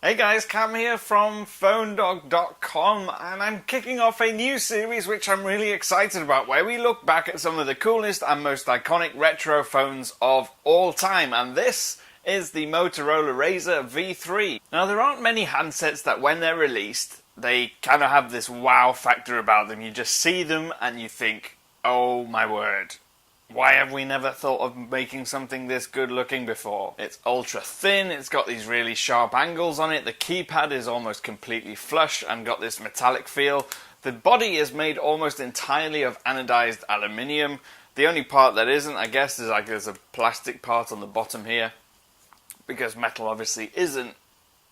Hey guys, Cam here from PhoneDog.com, and I'm kicking off a new series which I'm really excited about, where we look back at some of the coolest and most iconic retro phones of all time, and this is the Motorola RAZR V3. Now, there aren't many handsets that when they're released, they kind of have this wow factor about them. You just see them and you think, oh my word. Why have we never thought of making something this good looking before? It's ultra thin, it's got these really sharp angles on it, the keypad is almost completely flush and got this metallic feel. The body is made almost entirely of anodized aluminium. The only part that isn't, I guess, is like there's a plastic part on the bottom here, because metal obviously isn't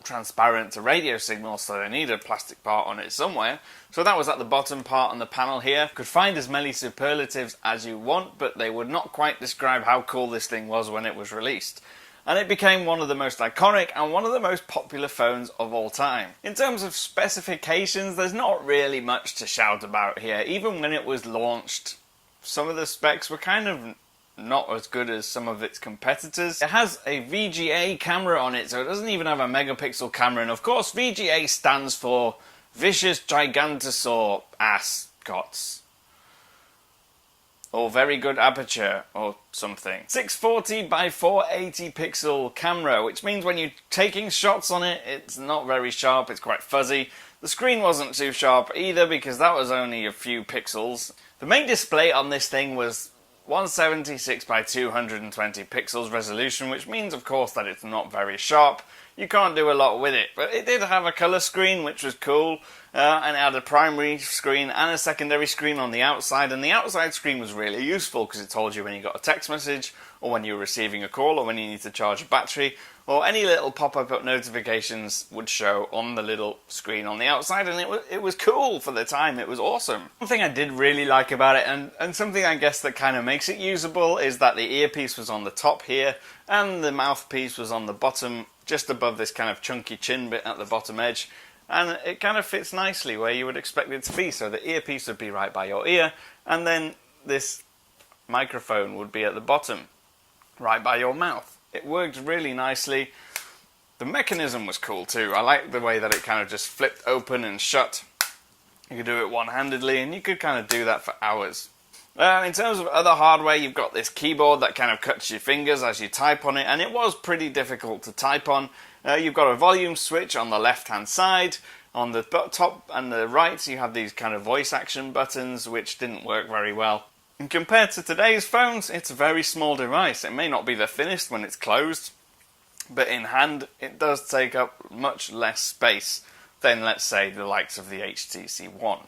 transparent to radio signals, so they need a plastic part on it somewhere. So that was at the bottom part on the panel here. Could find as many superlatives as you want, but they would not quite describe how cool this thing was when it was released. And it became one of the most iconic and one of the most popular phones of all time. In terms of specifications, there's not really much to shout about here. Even when it was launched, some of the specs were kind of not as good as some of its competitors. It has a VGA camera on it, so it doesn't even have a megapixel camera, and of course VGA stands for Vicious Gigantosaur Ascots, or Very Good Aperture, or something. 640 by 480 pixel camera, which means when you're taking shots on it, it's not very sharp, it's quite fuzzy. The screen wasn't too sharp either, because that was only a few pixels. The main display on this thing was 176 by 220 pixels resolution, which means of course that it's not very sharp. You can't do a lot with it, but it did have a colour screen, which was cool, and it had a primary screen and a secondary screen on the outside, and the outside screen was really useful because it told you when you got a text message, or when you were receiving a call, or when you need to charge a battery, or any little pop-up notifications would show on the little screen on the outside, and it was cool for the time. It was awesome. One thing I did really like about it, and something I guess that kind of makes it usable, is that the earpiece was on the top here, and the mouthpiece was on the bottom, just above this kind of chunky chin bit at the bottom edge, and it kind of fits nicely where you would expect it to be. So the earpiece would be right by your ear, and then this microphone would be at the bottom, right by your mouth. It worked really nicely. The mechanism was cool too. I liked the way that it kind of just flipped open and shut. You could do it one-handedly, and you could kind of do that for hours. In terms of other hardware, you've got this keyboard that kind of cuts your fingers as you type on it, and it was pretty difficult to type on. You've got a volume switch on the left-hand side. On the top and the right, you have these kind of voice action buttons, which didn't work very well. And compared to today's phones, it's a very small device. It may not be the thinnest when it's closed, but in hand, it does take up much less space than, let's say, the likes of the HTC One.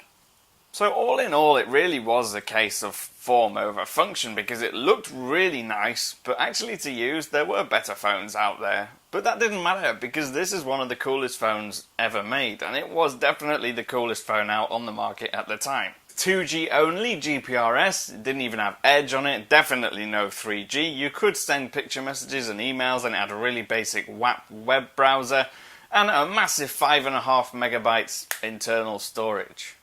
So all in all, it really was a case of form over function, because it looked really nice, but actually to use, there were better phones out there. But that didn't matter, because this is one of the coolest phones ever made, and it was definitely the coolest phone out on the market at the time. 2G only, GPRS, it didn't even have Edge on it, definitely no 3G. You could send picture messages and emails, and it had a really basic WAP web browser, and a massive 5.5 megabytes internal storage.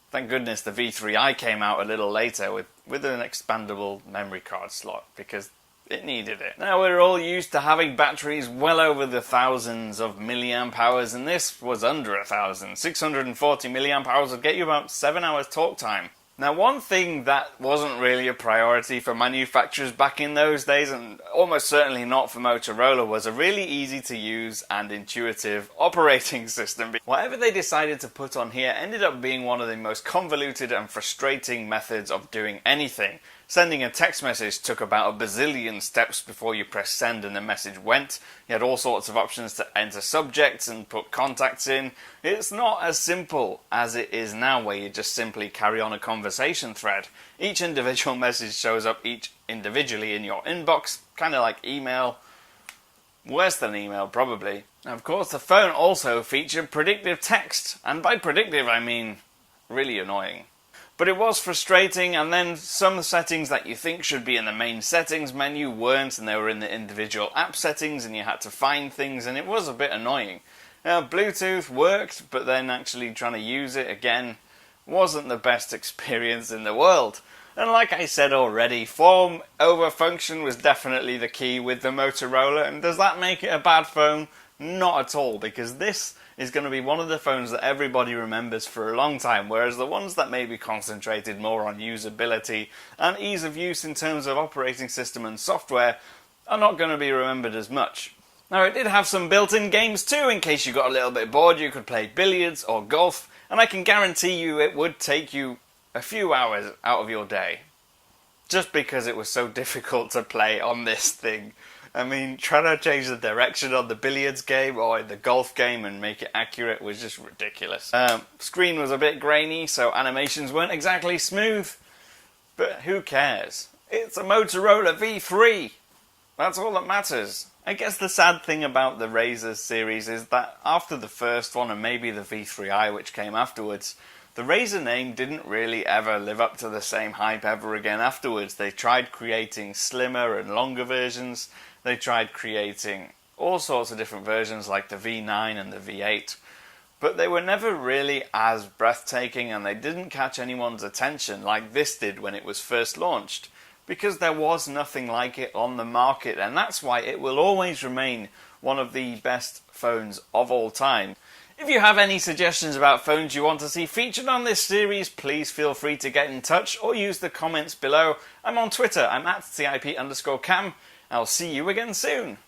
Thank goodness the V3i came out a little later with an expandable memory card slot, because it needed it. Now, we're all used to having batteries well over the thousands of milliamp hours, and this was under 1,000. 640 milliamp hours would get you about 7 hours talk time. Now, one thing that wasn't really a priority for manufacturers back in those days, and almost certainly not for Motorola, was a really easy to use and intuitive operating system. Whatever they decided to put on here ended up being one of the most convoluted and frustrating methods of doing anything. Sending a text message took about a bazillion steps before you press send and the message went. You had all sorts of options to enter subjects and put contacts in. It's not as simple as it is now, where you just simply carry on a conversation thread. Each individual message shows up individually in your inbox, kind of like email. Worse than email, probably. Now, of course, the phone also featured predictive text, and by predictive I mean really annoying. But it was frustrating, and then some settings that you think should be in the main settings menu weren't, and they were in the individual app settings, and you had to find things, and it was a bit annoying. Bluetooth worked, but then actually trying to use it again wasn't the best experience in the world. And like I said already, form over function was definitely the key with the Motorola, and does that make it a bad phone? Not at all, because this is going to be one of the phones that everybody remembers for a long time, whereas the ones that maybe concentrated more on usability and ease of use in terms of operating system and software are not going to be remembered as much. Now, it did have some built-in games too. In case you got a little bit bored, you could play billiards or golf, and I can guarantee you it would take you a few hours out of your day, just because it was so difficult to play on this thing. I mean, trying to change the direction on the billiards game or the golf game and make it accurate was just ridiculous. Screen was a bit grainy, so animations weren't exactly smooth, but who cares? It's a Motorola V3. That's all that matters. I guess the sad thing about the RAZR series is that after the first one and maybe the V3i which came afterwards, the RAZR name didn't really ever live up to the same hype ever again afterwards. They tried creating slimmer and longer versions. They tried creating all sorts of different versions like the V9 and the V8. But they were never really as breathtaking, and they didn't catch anyone's attention like this did when it was first launched, because there was nothing like it on the market, and that's why it will always remain one of the best phones of all time. If you have any suggestions about phones you want to see featured on this series, please feel free to get in touch or use the comments below. I'm on Twitter, I'm at @CIP_cam. I'll see you again soon.